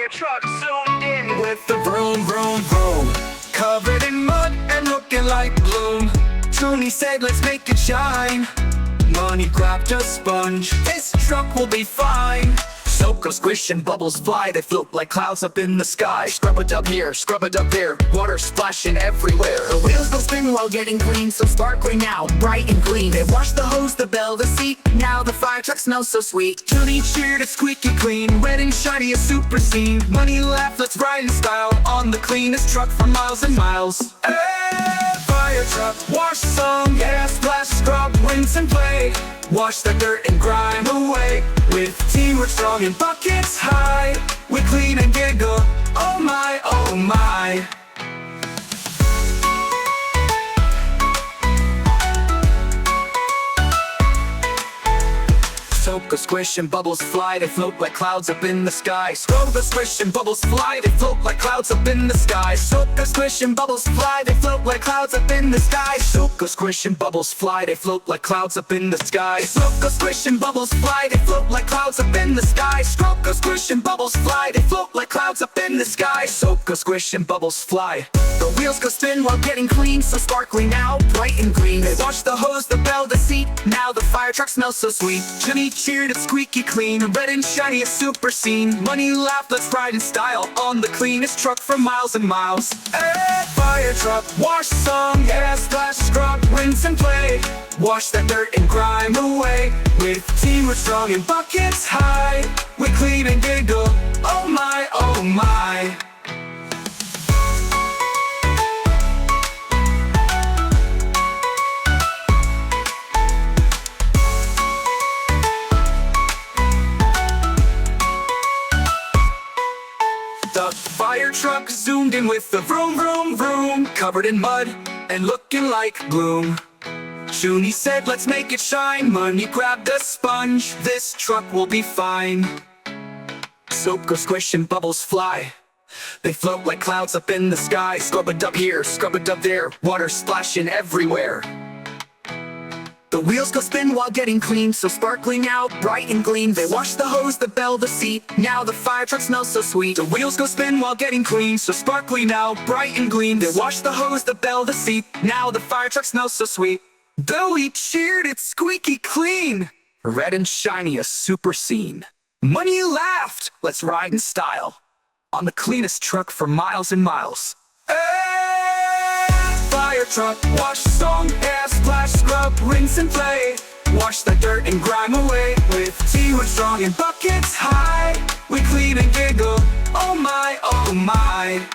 fire truck zoomed in with the vroom, vroom, vroom. Covered in mud and looking like bloom. Chunni said, let's make it shine. Munni grabbed a sponge. This truck will be fine. Soap goes squish and bubbles fly. They float like clouds up in the sky. Scrub-a-dub here, scrub-a-dub there. Water splashing everywhere. The wheels go spin while getting clean, so sparkling now, bright and clean. They wash the hose, the bell, the seat. Now the fire truck smells so sweet. Chunni cheered, it's squeaky clean. Red and shiny, a super scene. Munni laughed, let's ride in style on the cleanest truck for miles and miles. Hey, fire truck, wash some, yeah, splash, scrub, rinse and play. Wash the dirt and grime away. With teamwork strong and buckets high, we clean and giggle, oh my, oh my. Soap goes squish and bubbles fly. They float like clouds up in the sky. Scrub goes squish and bubbles fly. They float like clouds up in the sky. Soap goes squish and bubbles fly. They float like clouds up in the sky. Soap goes squish and bubbles fly. They float like clouds up in the sky. Soap goes squish and bubbles fly. They float like clouds up in the sky. Scrub goes squish and bubbles fly. They float like clouds up in the sky. Soap goes squish and bubbles fly. The wheels go spin while getting clean, so sparkling now, bright and green. They wash the hose, the bell, the seat. Now the fire truck smells so sweet. Chunni cheered, it's squeaky clean. Red and shiny, a super scene. Munni laughed, let's ride in style on the cleanest truck for miles and miles. Hey, fire truck, wash some, yeah, splash, scrub, rinse and play. Wash that dirt and grime away. With teamwork strong and buckets high, we clean and giggle, oh my, oh my. The fire truck zoomed in with the vroom, vroom, vroom. Covered in mud and looking like gloom. Chunni said, let's make it shine. Munni grabbed a sponge. This truck will be fine. Soap goes squish and bubbles fly. They float like clouds up in the sky. Scrub-a-dub here, scrub-a-dub there. Water splashing everywhere. The wheels go spin while getting clean, so sparkling out, bright and gleam. They wash the hose, the bell, the seat. Now the fire truck smells so sweet. The wheels go spin while getting clean, so sparkling out, bright and gleam. They wash the hose, the bell, the seat. Now the fire truck smells so sweet. Billy cheered, it's squeaky clean. Red and shiny, a super scene. Munni laughed, let's ride in style on the cleanest truck for miles and miles. Fire truck, wash some, air, splash, scrub, rinse and play. Wash the dirt and grime away. With teamwork strong and buckets high, we clean and giggle, oh my, oh my.